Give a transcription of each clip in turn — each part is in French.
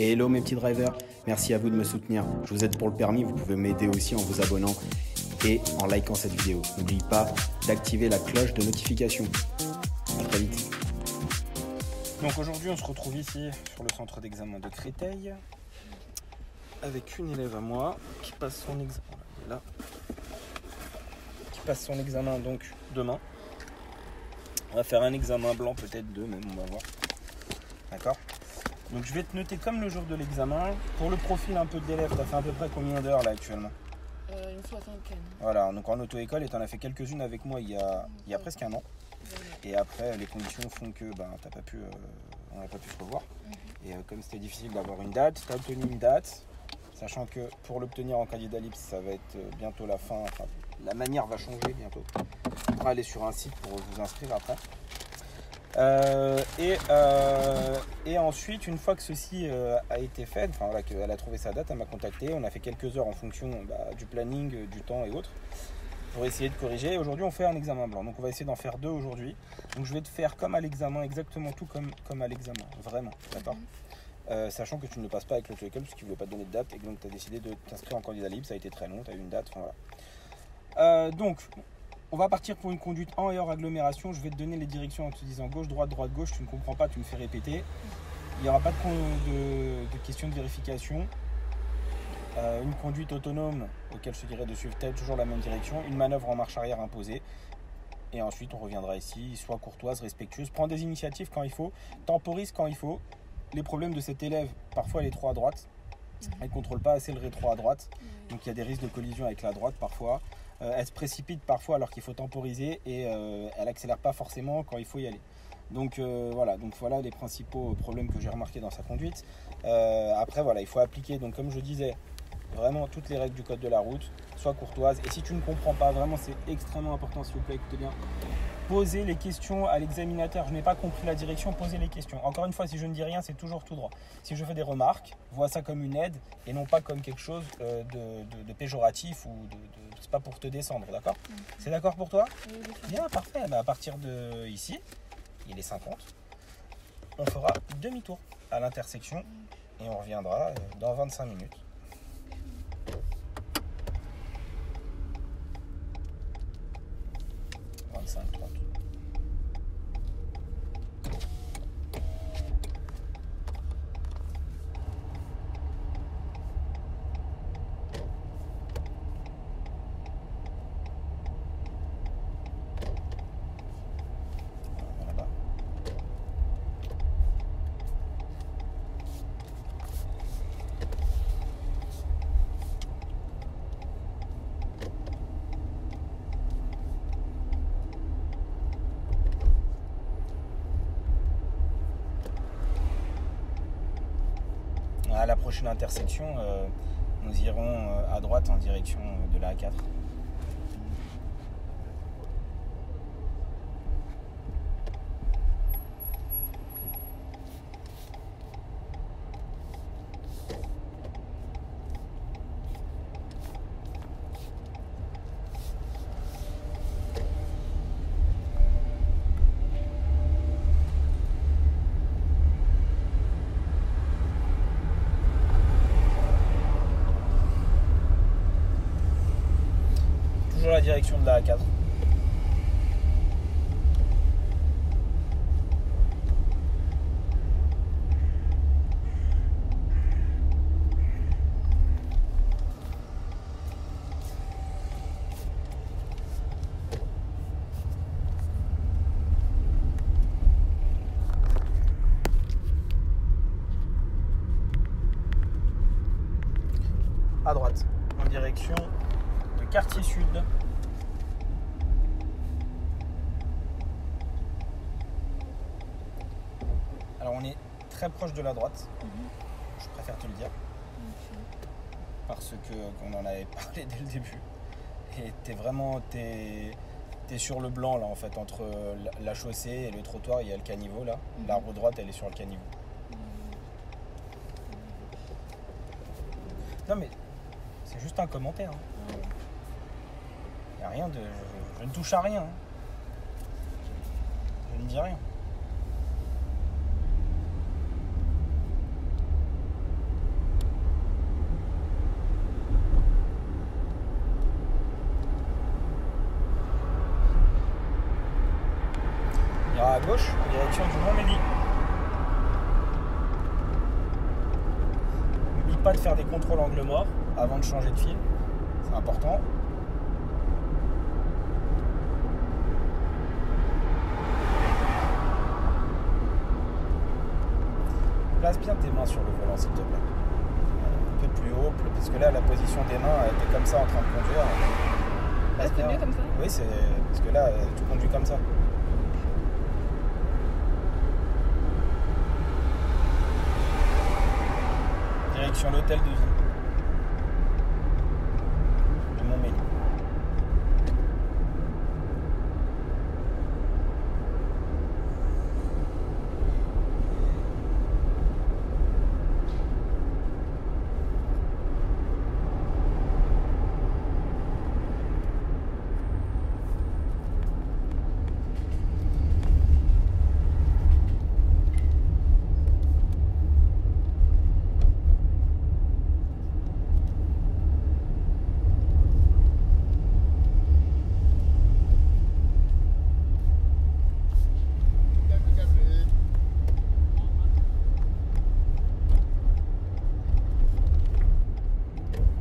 Et hello mes petits drivers, merci à vous de me soutenir. Je vous aide pour le permis, vous pouvez m'aider aussi en vous abonnant et en likant cette vidéo. N'oubliez pas d'activer la cloche de notification. À très vite. Donc aujourd'hui on se retrouve ici sur le centre d'examen de Créteil avec une élève à moi qui passe son examen là, qui passe son examen donc demain. On va faire un examen blanc, peut-être deux même, on va voir. D'accord. Donc je vais te noter comme le jour de l'examen. Pour le profil un peu de l'élève, tu as fait à peu près combien d'heures là actuellement? Une soixantaine. Voilà, donc en auto-école, et tu en as fait quelques-unes avec moi il y a presque un an. Et après, les conditions font que on n'a pas pu se revoir. Et comme c'était difficile d'avoir une date, tu as obtenu une date, sachant que pour l'obtenir en candidat libre, ça va être bientôt la fin, enfin, la manière va changer bientôt. On pourra aller sur un site pour vous inscrire après. Et ensuite, une fois que ceci a été fait, enfin voilà, qu'elle a trouvé sa date, elle m'a contacté, on a fait quelques heures en fonction du planning, du temps et autres, pour essayer de corriger. Aujourd'hui, on fait un examen blanc, donc on va essayer d'en faire deux aujourd'hui. Donc je vais te faire comme à l'examen, exactement tout comme à l'examen, vraiment, d'accord. Sachant que tu ne le passes pas avec l'auto-école, parce qu'il ne voulait pas te donner de date, et donc tu as décidé de t'inscrire en candidat libre, ça a été très long, tu as eu une date, enfin voilà. Donc, on va partir pour une conduite en et hors agglomération. Je vais te donner les directions en te disant gauche, droite, droite, gauche. Tu ne comprends pas, tu me fais répéter. Il n'y aura pas de question de vérification. Une conduite autonome auquel je te dirais de suivre toujours la même direction. Une manœuvre en marche arrière imposée. Et ensuite, on reviendra ici. Sois courtoise, respectueuse. Prends des initiatives quand il faut. Temporise quand il faut. Les problèmes de cet élève, parfois elle est trop à droite. Elle ne contrôle pas assez le rétro à droite. Donc il y a des risques de collision avec la droite parfois. Elle se précipite parfois alors qu'il faut temporiser et elle n'accélère pas forcément quand il faut y aller. Donc voilà les principaux problèmes que j'ai remarqués dans sa conduite. Après voilà, il faut appliquer, donc comme je disais, vraiment toutes les règles du code de la route. Sois courtoise, et si tu ne comprends pas, vraiment c'est extrêmement important, s'il vous plaît, écoutez bien, posez les questions à l'examinateur. Je n'ai pas compris la direction, posez les questions. Encore une fois, si je ne dis rien, c'est toujours tout droit. Si je fais des remarques, vois ça comme une aide et non pas comme quelque chose de péjoratif ou c'est pas pour te descendre, d'accord? C'est d'accord pour toi? Oui, bien, parfait. À partir de ici, il est 50, on fera demi-tour à l'intersection et on reviendra dans 25 minutes. À la prochaine intersection, nous irons à droite en direction de la A4. Toujours la direction de la A4. À droite, en direction de Quartier Sud. Alors on est très proche de la droite, je préfère te le dire, parce qu'on en avait parlé dès le début. Et t'es sur le blanc là en fait, entre la chaussée et le trottoir, il y a le caniveau là. La roue droite elle est sur le caniveau. Non mais c'est juste un commentaire. Il n'y a rien de. Je ne touche à rien. Je ne dis rien. gauche en direction du Mont-Médy. N'oublie pas de faire des contrôles angle mort avant de changer de fil, c'est important. Place bien tes mains sur le volant s'il te plaît. Un peu plus haut, parce que là la position des mains, t'es comme ça en train de conduire. Ah, c'est mieux comme ça? Oui, c'est parce que là, tu conduis comme ça. Direction l'hôtel de ville. Le Mont-Médy.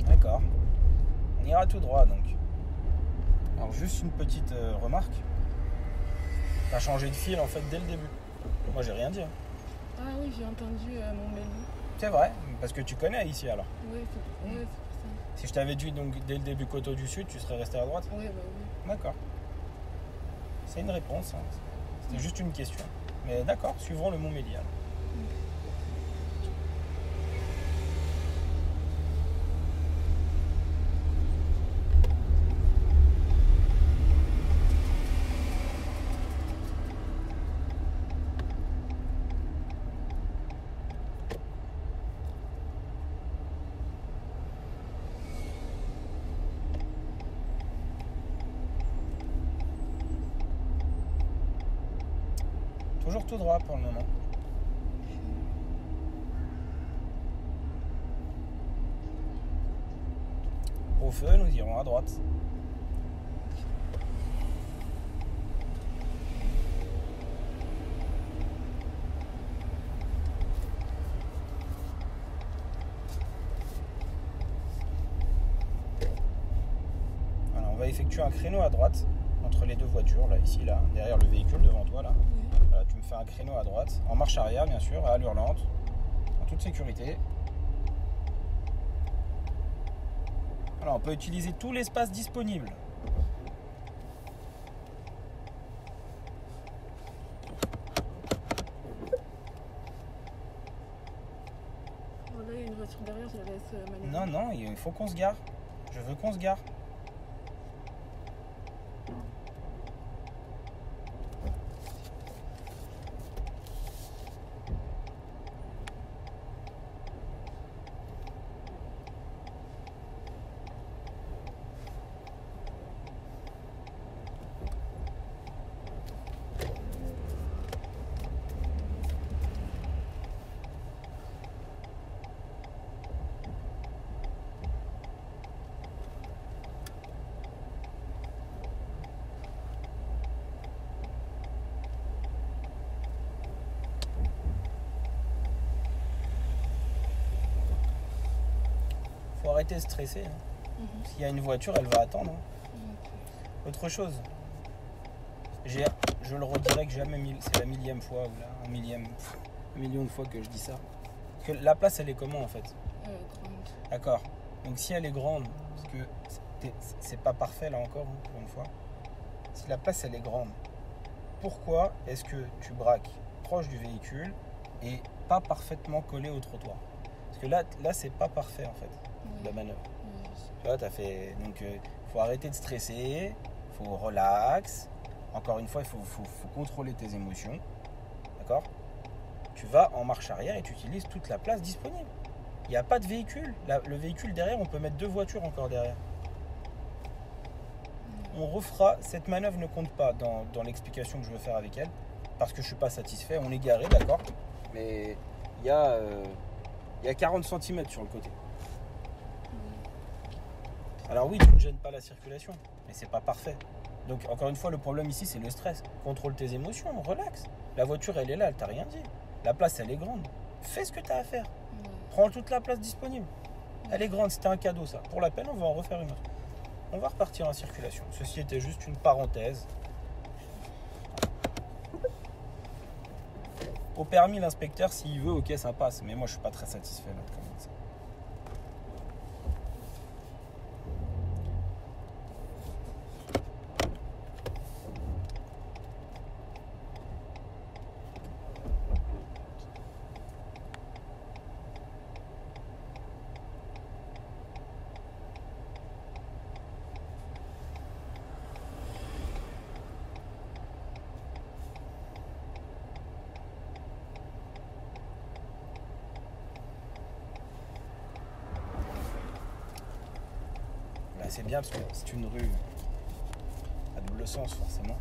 D'accord. On ira tout droit donc. Alors juste une petite remarque. T'as changé de fil en fait dès le début. Moi j'ai rien dit. Hein. Ah oui, j'ai entendu Mont-Médy. C'est vrai, parce que tu connais ici alors. Oui, c'est pour ça. Si je t'avais dit donc dès le début Coteau du Sud, tu serais resté à droite? Oui, bah oui. D'accord. C'est une réponse. Hein. C'était juste une question. Mais d'accord, suivons le Mont-Médy. alors. Toujours tout droit pour le moment. Au feu, nous irons à droite. Voilà, on va effectuer un créneau à droite entre les deux voitures, là, ici, là, derrière le véhicule devant toi, là. Voilà, tu me fais un créneau à droite, en marche arrière, bien sûr, à allure lente, en toute sécurité. Voilà, on peut utiliser tout l'espace disponible. Voilà, il y a une voiture derrière, je la laisse manœuvrer. Non, non, il faut qu'on se gare. Je veux qu'on se gare. Faut arrêter de stresser. Hein. S'il y a une voiture, elle va attendre. Hein. Autre chose. Je le redirai que jamais, c'est la millième fois, ou là, un million de fois que je dis ça. Parce que la place, elle est comment en fait? Grande. D'accord. Donc si elle est grande, parce que c'est pas parfait là encore, hein, pour une fois. Si la place, elle est grande, pourquoi est-ce que tu braques proche du véhicule et pas parfaitement collé au trottoir? Parce que là c'est pas parfait en fait, la manœuvre. Tu vois, t'as fait. Donc faut arrêter de stresser, faut relax. Encore une fois, il faut contrôler tes émotions. D'accord? Tu vas en marche arrière et tu utilises toute la place disponible. Il n'y a pas de véhicule. Le véhicule derrière, on peut mettre deux voitures encore derrière. On refera. Cette manœuvre ne compte pas dans l'explication que je veux faire avec elle. Parce que je ne suis pas satisfait. On est garé, d'accord? Mais il y a 40 cm sur le côté. Alors oui, tu ne gênes pas la circulation. Mais c'est pas parfait. Donc encore une fois, le problème ici, c'est le stress. Contrôle tes émotions, relax. La voiture, elle est là, elle t'a rien dit. La place, elle est grande. Fais ce que tu as à faire. Prends toute la place disponible. Elle est grande, c'était un cadeau ça. Pour la peine, on va en refaire une autre. On va repartir en circulation. Ceci était juste une parenthèse. Au permis, l'inspecteur, s'il veut, ok, ça passe. Mais moi, je suis pas très satisfait là, comme ça. C'est bien parce que c'est une rue à double sens forcément.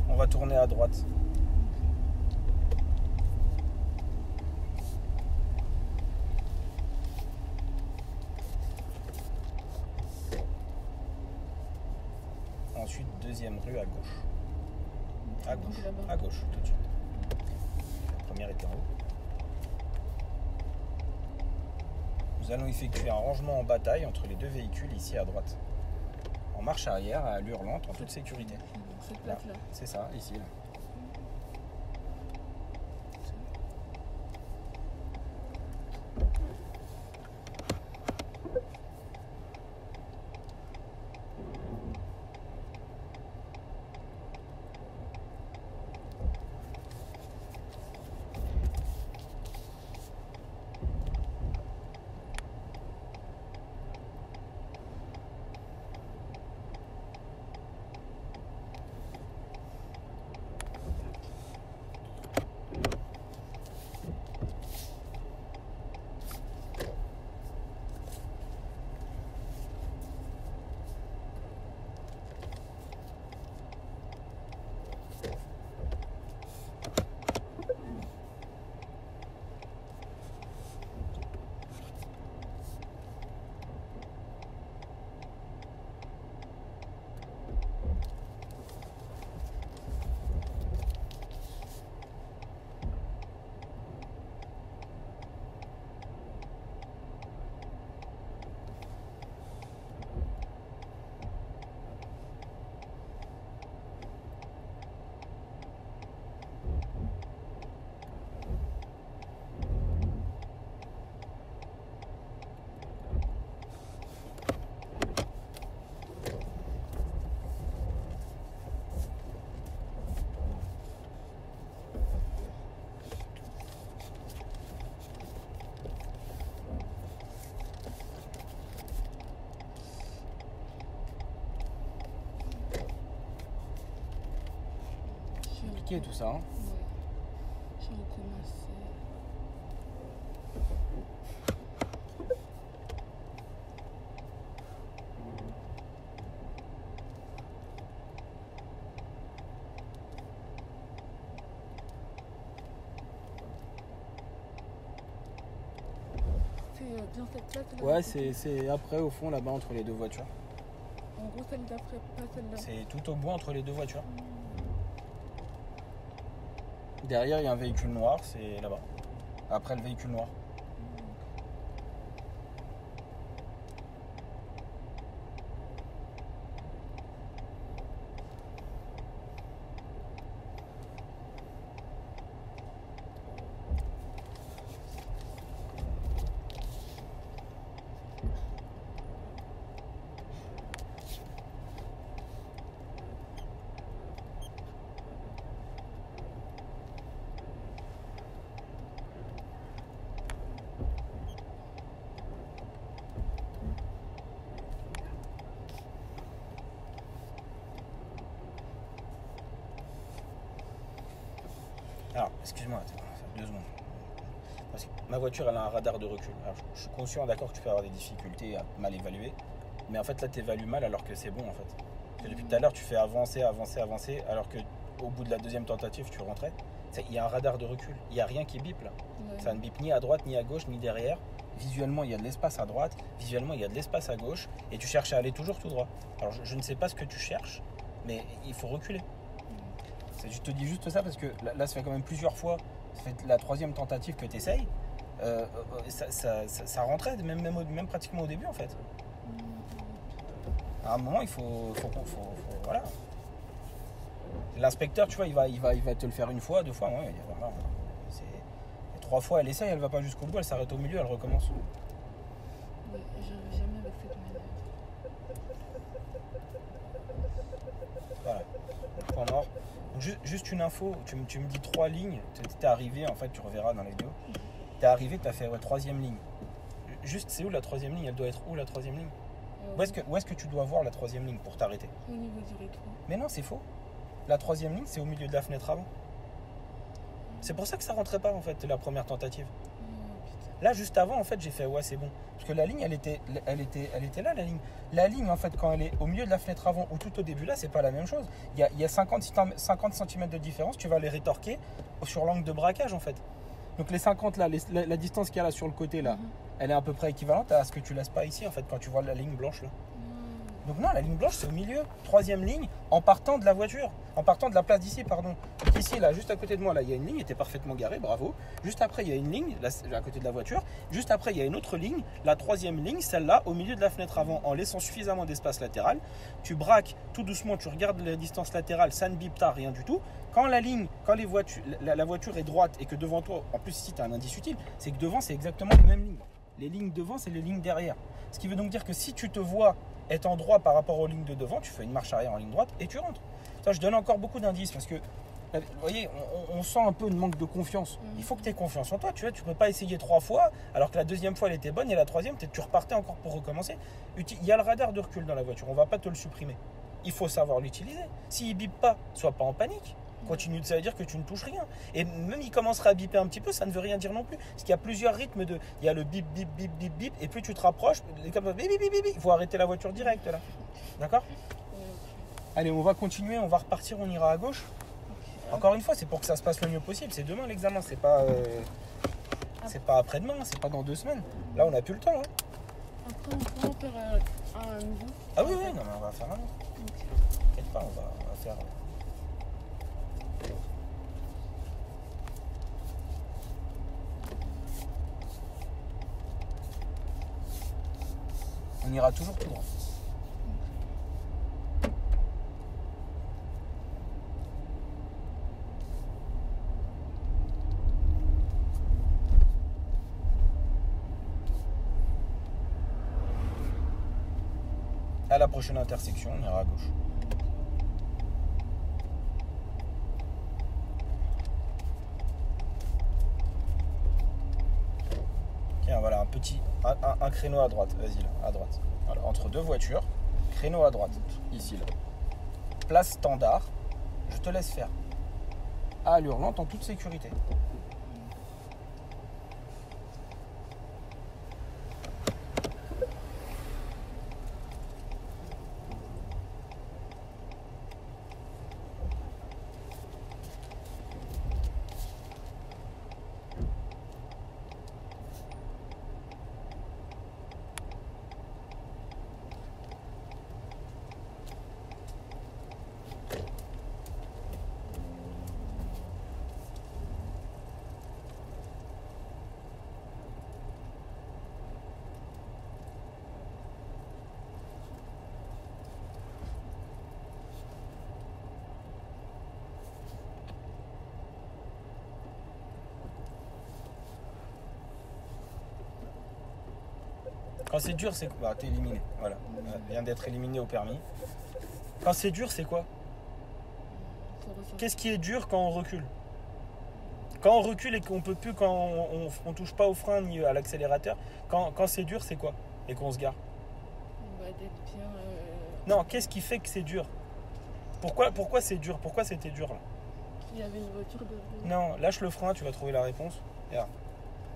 On va tourner à droite. Ensuite, deuxième rue à gauche. À gauche, tout de suite. La première était en haut. Nous allons effectuer un rangement en bataille entre les deux véhicules ici à droite. En marche arrière, à allure lente, en toute sécurité. Cette plaque-là. C'est ça, ici. Là. Tout ça. Hein. Ouais. J'ai recommencé. C'est dans cette plaque là. Ouais, c'est après au fond là-bas entre les deux voitures. En gros, celle d'après, pas celle-là. C'est tout au bout entre les deux voitures. Derrière, il y a un véhicule noir, c'est là-bas. Après le véhicule noir. Alors, excuse-moi, 2 secondes. Parce que ma voiture, elle a un radar de recul. Alors, je suis conscient, d'accord, que tu peux avoir des difficultés à mal évaluer. Mais en fait, là, tu évalues mal alors que c'est bon, en fait. Parce que depuis tout à l'heure, tu fais avancer, alors qu'au bout de la deuxième tentative, tu rentrais. Il y a un radar de recul. Il n'y a rien qui bip, là. Ouais. Ça ne bip ni à droite, ni à gauche, ni derrière. Visuellement, il y a de l'espace à droite. Visuellement, il y a de l'espace à gauche. Et tu cherches à aller toujours tout droit. Alors, je ne sais pas ce que tu cherches, mais il faut reculer. Je te dis juste ça parce que là, ça fait quand même plusieurs fois. Ça fait la troisième tentative que tu essayes. Ça rentrait, même pratiquement au début, en fait. À un moment, il faut voilà. L'inspecteur, tu vois, il va te le faire une fois, deux fois. Ouais, voilà, trois fois, elle essaye, elle va pas jusqu'au bout, elle s'arrête au milieu, elle recommence. Ouais, j'arrive jamais avec cette manière. Voilà. Point mort. Donc, juste une info, tu me dis 3 lignes, t'es arrivé, en fait, tu reverras dans la vidéo. T'es arrivé, t'as fait troisième ligne. Juste, c'est où la troisième ligne? Elle doit être où la troisième ligne? Où est-ce que tu dois voir la troisième ligne pour t'arrêter? Au niveau du rétro. Mais non, c'est faux. La troisième ligne, c'est au milieu de la fenêtre avant. C'est pour ça que ça rentrait pas, en fait, la première tentative. Putain. Là, juste avant, en fait, j'ai fait ouais, c'est bon. Parce que la ligne, elle était là, la ligne. La ligne, en fait, quand elle est au milieu de la fenêtre avant ou tout au début là, c'est pas la même chose. Il y a 50 cm de différence, tu vas les rétorquer sur l'angle de braquage, en fait. Donc les 50 là, la distance qu'il y a là sur le côté là, elle est à peu près équivalente à ce que tu laisses pas ici, en fait, quand tu vois la ligne blanche là. Donc non, la ligne blanche, c'est au milieu. Troisième ligne, en partant de la voiture. En partant de la place d'ici, pardon. Donc ici, là, juste à côté de moi, là, il y a une ligne, elle était parfaitement garée, bravo. Juste après, il y a une ligne, là, à côté de la voiture. Juste après, il y a une autre ligne. La troisième ligne, celle-là, au milieu de la fenêtre avant, en laissant suffisamment d'espace latéral. Tu braques tout doucement, tu regardes la distance latérale, ça ne bip pas, rien du tout. Quand la voiture est droite et que devant toi, en plus ici, tu as un indice utile, c'est que devant, c'est exactement les mêmes lignes. Les lignes devant, c'est les lignes derrière. Ce qui veut donc dire que si tu te vois étant droit par rapport aux lignes de devant, tu fais une marche arrière en ligne droite et tu rentres. Ça, je donne encore beaucoup d'indices parce que, vous voyez, on sent un peu une manque de confiance. Il faut que tu aies confiance en toi. Tu vois, tu peux pas essayer 3 fois alors que la deuxième fois elle était bonne et la troisième, tu repartais encore pour recommencer. Il y a le radar de recul dans la voiture, on va pas te le supprimer. Il faut savoir l'utiliser. S'il bip pas, sois pas en panique. Continue, ça veut dire que tu ne touches rien. Et même il commencera à biper un petit peu, ça ne veut rien dire non plus. Parce qu'il y a plusieurs rythmes de. Il y a le bip, bip, bip, bip, bip, et plus tu te rapproches, comme ça, bip, bip, bip, bip, il faut arrêter la voiture direct là. D'accord? Allez, on va continuer, on va repartir, on ira à gauche. Encore une fois, c'est pour que ça se passe le mieux possible. C'est demain l'examen, c'est pas après-demain, c'est pas dans 2 semaines. Là, on n'a plus le temps. Hein. Après, on peut en faire un nouveau. Ah oui, non, mais on va faire un autre. T'inquiète pas, on va faire. On ira toujours tout droit. À la prochaine intersection, on ira à gauche. Tiens, voilà, un créneau à droite. Vas-y, là, à droite. Voilà, entre 2 voitures, créneau à droite, ici, là. Place standard, je te laisse faire. À allure lente, en toute sécurité. Quand c'est dur, c'est quoi? T'es éliminé. Voilà. Vient d'être éliminé au permis. Quand c'est dur, c'est quoi? Qu'est-ce qui est dur quand on recule? Quand on recule et qu'on peut plus, quand on touche pas au frein ni à l'accélérateur, quand c'est dur, c'est quoi? Et qu'on se gare? D'être bien. Non, qu'est-ce qui fait que c'est dur? Pourquoi c'est dur? Pourquoi c'était dur là? Il y avait une voiture de. Non, lâche le frein, tu vas trouver la réponse. Regarde.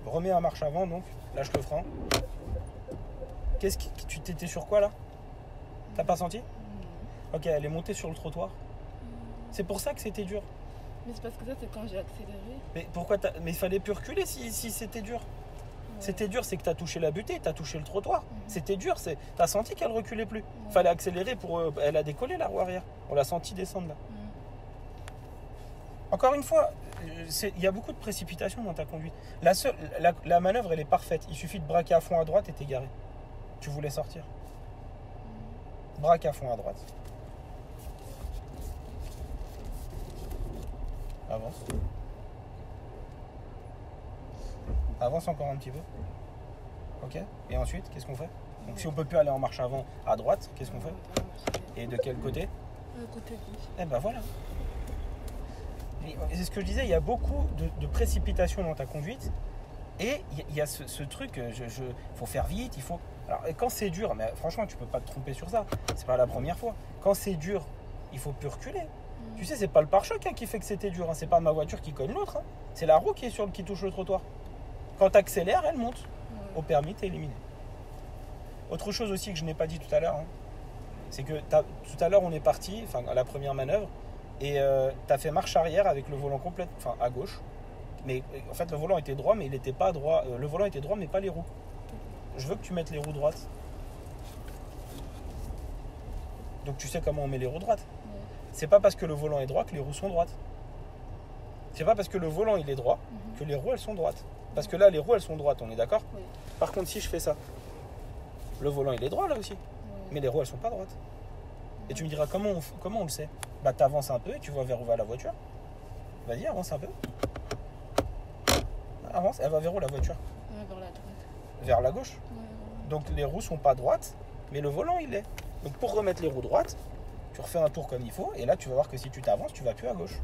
remets en marche avant, donc, lâche le frein. Qu'est-ce que tu t'étais sur quoi là? T'as pas senti? Ok, elle est montée sur le trottoir. C'est pour ça que c'était dur. Mais c'est parce que ça, c'est quand j'ai accéléré. Mais pourquoi mais il fallait plus reculer si c'était dur. Ouais. C'était dur, c'est que t'as touché la butée, t'as touché le trottoir. C'était dur, t'as senti qu'elle reculait plus. Ouais. Fallait accélérer pour. Elle a décollé la roue arrière. On l'a senti descendre là. Encore une fois, il y a beaucoup de précipitation dans ta conduite. La manœuvre, elle est parfaite. Il suffit de braquer à fond à droite et t'es garé. Tu voulais sortir. Braque à fond à droite. Avance. Avance encore un petit peu. Ok. Et ensuite, qu'est-ce qu'on fait? Donc si on peut plus aller en marche avant à droite, qu'est-ce qu'on fait? Et de quel côté? Côté gauche. Eh ben voilà. C'est ce que je disais, il y a beaucoup de précipitation dans ta conduite. Et il y a ce truc, faut faire vite, il faut... Alors quand c'est dur, mais franchement tu peux pas te tromper sur ça, c'est pas la première fois. Quand c'est dur, il faut plus reculer. Tu sais, c'est pas le pare-choc qui fait que c'était dur, c'est pas ma voiture qui cogne l'autre, c'est la roue qui touche le trottoir. Quand tu accélères, elle monte. Au permis, t'es éliminé. Autre chose aussi que je n'ai pas dit tout à l'heure, c'est que tout à l'heure on est parti, enfin à la première manœuvre, et tu as fait marche arrière avec le volant complet, enfin à gauche. Mais en fait le volant était droit, mais il n'était pas droit. Le volant était droit, mais pas les roues. Je veux que tu mettes les roues droites. Donc tu sais comment on met les roues droites. C'est pas parce que le volant est droit que les roues sont droites. C'est pas parce que le volant il est droit que les roues elles sont droites. Parce que là les roues elles sont droites, on est d'accord? Oui. Par contre si je fais ça, le volant il est droit là aussi. Mais les roues elles sont pas droites. Et tu me diras comment on le sait? Bah t'avances un peu et tu vois vers où va la voiture. Vas-y, avance un peu. Avance, elle va vers où la voiture? Vers la droite. Vers la gauche. Donc les roues sont pas droites, mais le volant il est. Donc pour remettre les roues droites, tu refais un tour comme il faut, et là tu vas voir que si tu t'avances, tu vas plus à gauche.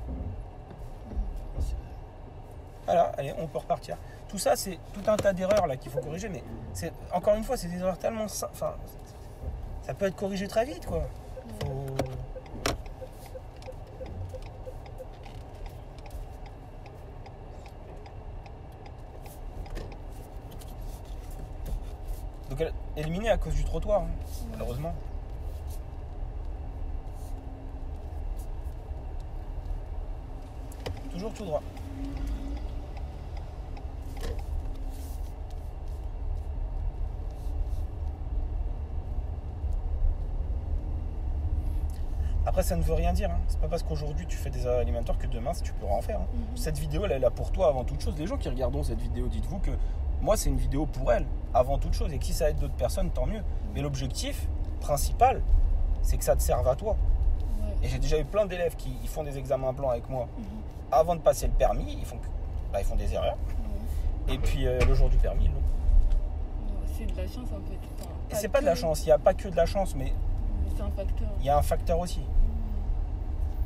Voilà, allez, on peut repartir. Tout ça, c'est tout un tas d'erreurs là qu'il faut corriger, mais c'est encore une fois, c'est des erreurs tellement simples. Enfin, ça peut être corrigé très vite, quoi. Donc elle est éliminée à cause du trottoir, malheureusement. Toujours tout droit. Après, ça ne veut rien dire. C'est pas parce qu'aujourd'hui tu fais des erreurs alimentaires que demain tu pourras en faire. Cette vidéo, elle est là pour toi avant toute chose. Les gens qui regarderont cette vidéo, dites-vous que moi, c'est une vidéo pour elle avant toute chose. Et que si ça aide d'autres personnes, tant mieux. Mais l'objectif principal, c'est que ça te serve à toi. Et j'ai déjà eu plein d'élèves qui font des examens blancs avec moi. Avant de passer le permis, ils font des erreurs. Et puis le jour du permis, ils l'ont. C'est de la chance un peu. Et c'est pas de la chance, il n'y a pas que de la chance, mais c'est un facteur. Il y a un facteur aussi.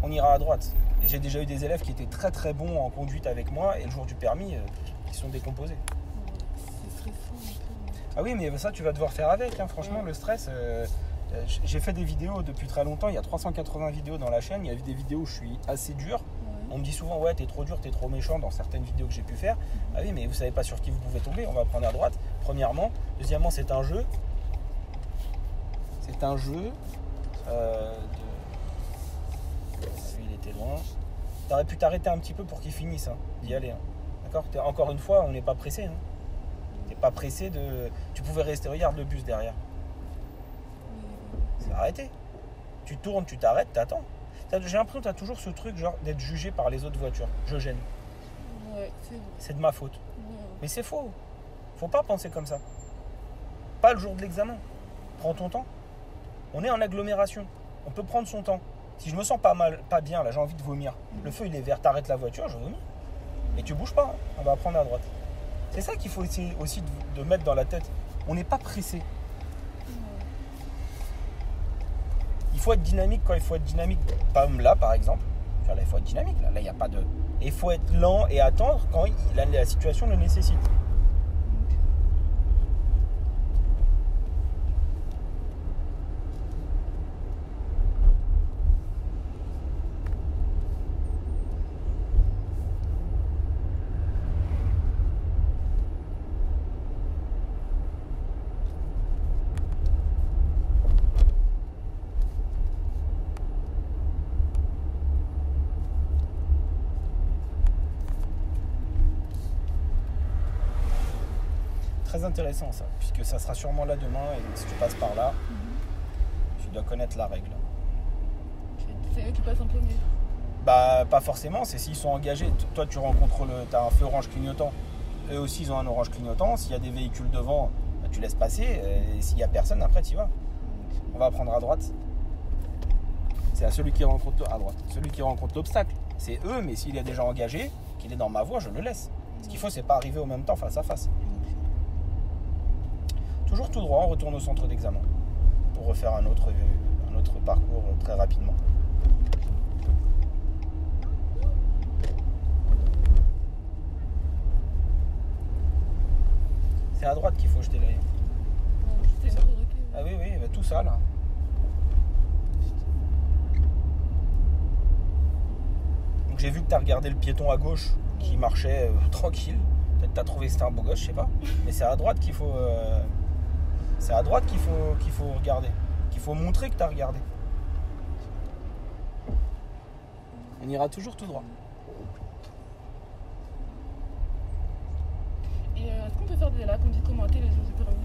On ira à droite. Et j'ai déjà eu des élèves qui étaient très très bons en conduite avec moi, et le jour du permis, ils sont décomposés. C'est stressant un peu. Ah oui, mais ça tu vas devoir faire avec, franchement, le stress. J'ai fait des vidéos depuis très longtemps, il y a 380 vidéos dans la chaîne, il y a des vidéos où je suis assez dur. On me dit souvent, ouais, t'es trop dur, t'es trop méchant dans certaines vidéos que j'ai pu faire. Ah oui, mais vous savez pas sur qui vous pouvez tomber, on va prendre à droite, premièrement. Deuxièmement, c'est un jeu. C'est un jeu Lui, il était loin. T'aurais pu t'arrêter un petit peu pour qu'il finisse, d'y aller. D'accord? Encore une fois, on n'est pas pressé. T'es pas pressé de... Tu pouvais rester, regarde le bus derrière. C'est arrêté. Tu tournes, tu t'arrêtes, t'attends. J'ai l'impression que tu as toujours ce truc genre d'être jugé par les autres voitures. Je gêne. Ouais, c'est de ma faute. Ouais. Mais c'est faux. Faut pas penser comme ça. Pas le jour de l'examen. Prends ton temps. On est en agglomération. On peut prendre son temps. Si je me sens pas bien, là j'ai envie de vomir. Le feu il est vert, t'arrêtes la voiture, je vomis. Et tu bouges pas. On va prendre à droite. C'est ça qu'il faut essayer aussi de mettre dans la tête. On n'est pas pressé. Il faut être dynamique quand il faut être dynamique. Comme là, par exemple. Là, il faut être dynamique. Là, il n'y a pas de... Et il faut être lent et attendre quand la situation le nécessite. très intéressant ça, puisque ça sera sûrement là demain, et donc si tu passes par là, tu dois connaître la règle. C'est eux qui passent en premier. Bah pas forcément, c'est s'ils sont engagés. Toi tu rencontres t'as un feu orange clignotant, eux aussi ils ont un orange clignotant, s'il y a des véhicules devant, bah, tu laisses passer, et s'il n'y a personne, après tu y vas. On va prendre à droite. C'est à celui qui rencontre à droite. Celui qui rencontre l'obstacle, c'est eux, mais s'il est déjà engagé, qu'il est dans ma voie, je le laisse. Ce qu'il faut, c'est pas arriver au même temps face à face. Toujours tout droit, on retourne au centre d'examen pour refaire un autre parcours très rapidement. C'est à droite qu'il faut jeter l'œil. Ah oui, oui, bah, tout ça là. Donc j'ai vu que tu as regardé le piéton à gauche qui marchait tranquille. Peut-être tu as trouvé que c'était un beau gosse, je sais pas. Mais c'est à droite qu'il faut. C'est à droite qu'il faut regarder. Qu'il faut montrer que tu as regardé. On ira toujours tout droit. Et est-ce qu'on peut faire des lacs, on dit commenter les jours du permis?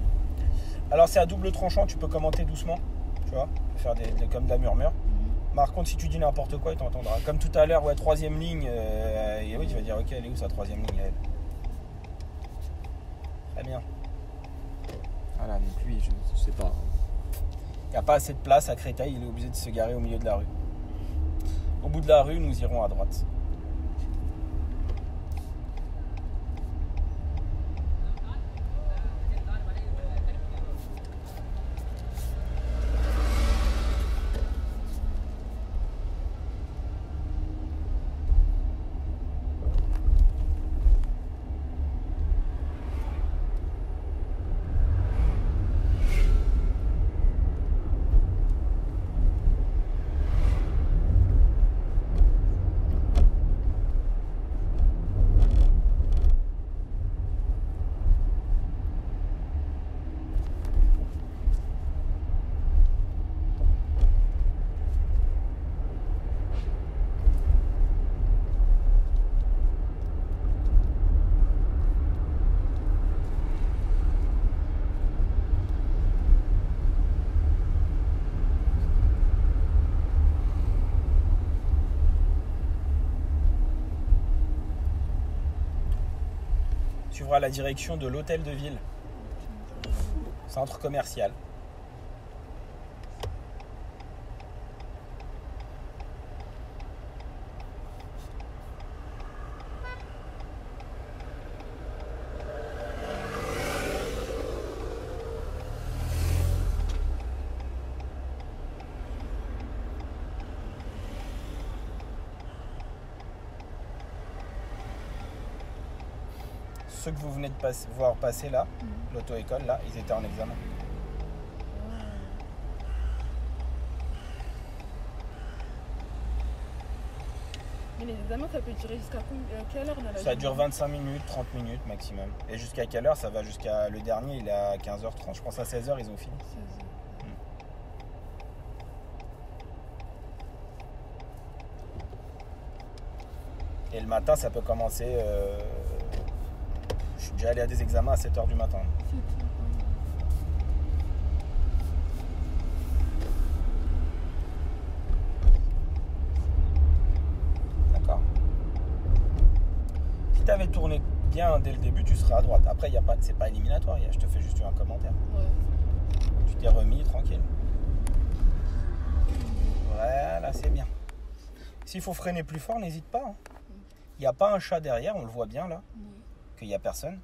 Alors c'est à double tranchant, tu peux commenter doucement. Tu vois, faire comme de la murmure. Par contre, si tu dis n'importe quoi, il t'entendra. Comme tout à l'heure, ouais, troisième ligne. Et oui, tu vas dire, ok, elle est où sa troisième ligne elle? Très bien. Voilà, donc lui, je sais pas. Il n'y a pas assez de place à Créteil, il est obligé de se garer au milieu de la rue. Au bout de la rue, nous irons à droite. Tu suivras la direction de l'hôtel de ville, centre commercial. Ceux que vous venez de voir passer là, l'auto-école là, ils étaient en examen. Mais les examens, ça peut durer jusqu'à quelle heure dans la Ça journée? dure 25 minutes, 30 minutes maximum. Et jusqu'à quelle heure? Ça va jusqu'à... Le dernier, il est à 15h30. Je pense à 16h, ils ont fini. 16 heures. Et le matin, ça peut commencer... Je suis déjà allé à des examens à 7h du matin. D'accord. Si tu avais tourné bien dès le début, tu serais à droite. Après, c'est pas éliminatoire. Je te fais juste un commentaire. Ouais. Tu t'es remis, tranquille. Voilà, c'est bien. S'il faut freiner plus fort, n'hésite pas. Hein. Il n'y a pas un chat derrière, on le voit bien là, qu'il n'y a personne.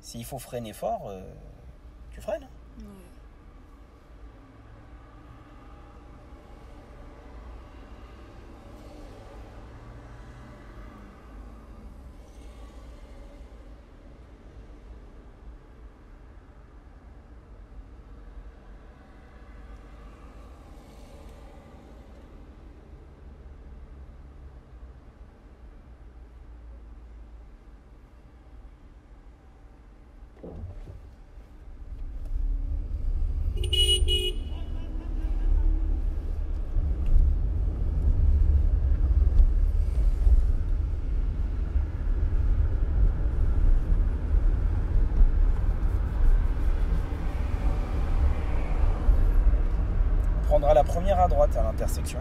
S'il faut freiner fort, tu freines. Ouais. prendras la première à droite à l'intersection.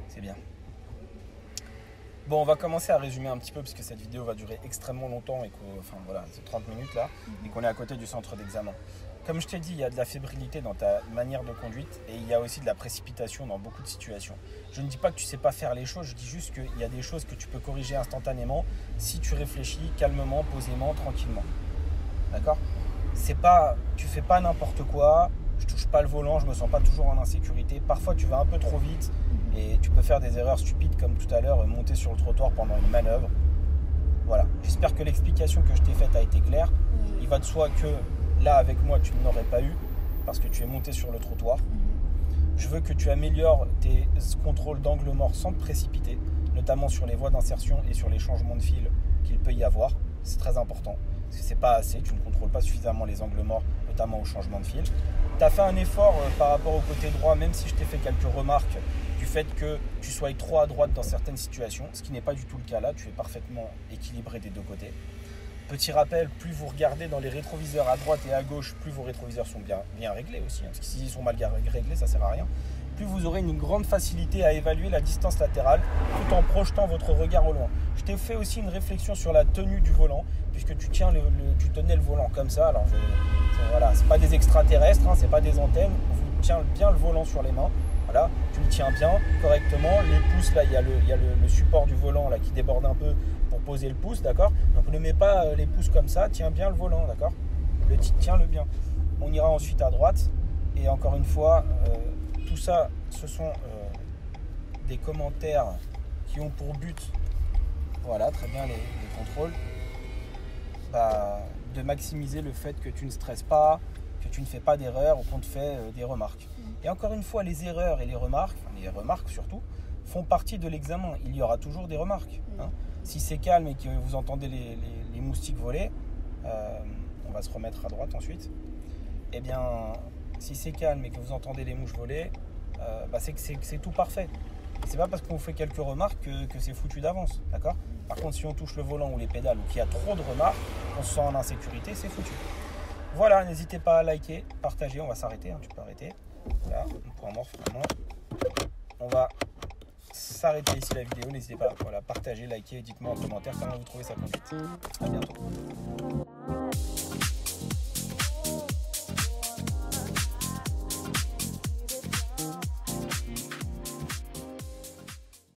C'est bien. Bon, on va commencer à résumer un petit peu parce que cette vidéo va durer extrêmement longtemps et enfin voilà, c'est 30 minutes là, et qu'on est à côté du centre d'examen. Comme je t'ai dit, il y a de la fébrilité dans ta manière de conduite et il y a aussi de la précipitation dans beaucoup de situations. Je ne dis pas que tu ne sais pas faire les choses, je dis juste qu'il y a des choses que tu peux corriger instantanément si tu réfléchis calmement, posément, tranquillement. D'accord ? Tu fais pas n'importe quoi, je touche pas le volant, je me sens pas toujours en insécurité. Parfois tu vas un peu trop vite et tu peux faire des erreurs stupides comme tout à l'heure, monter sur le trottoir pendant une manœuvre. Voilà, j'espère que l'explication que je t'ai faite a été claire. Il va de soi que là avec moi tu ne l'aurais pas eu parce que tu es monté sur le trottoir. Je veux que tu améliores tes contrôles d'angle mort sans te précipiter, notamment sur les voies d'insertion et sur les changements de fil qu'il peut y avoir. C'est très important. Parce que c'est pas assez, tu ne contrôles pas suffisamment les angles morts, notamment au changement de fil. Tu as fait un effort par rapport au côté droit, même si je t'ai fait quelques remarques du fait que tu sois trop à droite dans certaines situations, ce qui n'est pas du tout le cas là, tu es parfaitement équilibré des deux côtés. Petit rappel, plus vous regardez dans les rétroviseurs à droite et à gauche, plus vos rétroviseurs sont bien réglés aussi, parce que s'ils sont mal réglés, ça ne sert à rien. Plus vous aurez une grande facilité à évaluer la distance latérale tout en projetant votre regard au loin. Je t'ai fait aussi une réflexion sur la tenue du volant, puisque tu tenais le volant comme ça. Alors voilà, c'est pas des extraterrestres, hein, c'est pas des antennes. Vous tiens bien le volant sur les mains. Voilà, tu le tiens bien, correctement. Les pouces, là, il y a le support du volant là qui déborde un peu pour poser le pouce, d'accord ? Donc ne mets pas les pouces comme ça, tiens bien le volant, d'accord ? Tiens-le bien. On ira ensuite à droite. Et encore une fois, tout ça, ce sont des commentaires qui ont pour but, voilà, très bien les contrôles, de maximiser le fait que tu ne stresses pas, que tu ne fais pas d'erreurs ou qu'on te fait des remarques. Et encore une fois, les erreurs et les remarques surtout, font partie de l'examen. Il y aura toujours des remarques. Hein. Si c'est calme et que vous entendez les moustiques voler, on va se remettre à droite ensuite, eh bien, si c'est calme et que vous entendez les mouches voler, c'est que c'est tout parfait. C'est pas parce qu'on fait quelques remarques que c'est foutu d'avance, d'accord ? Par contre, si on touche le volant ou les pédales ou qu'il y a trop de remarques, on se sent en insécurité, c'est foutu. Voilà, n'hésitez pas à liker, partager, on va s'arrêter, hein, tu peux arrêter. Voilà, point mort finalement. On va s'arrêter ici la vidéo, n'hésitez pas à partager, liker, dites-moi en commentaire comment vous trouvez ça conduite. À bientôt.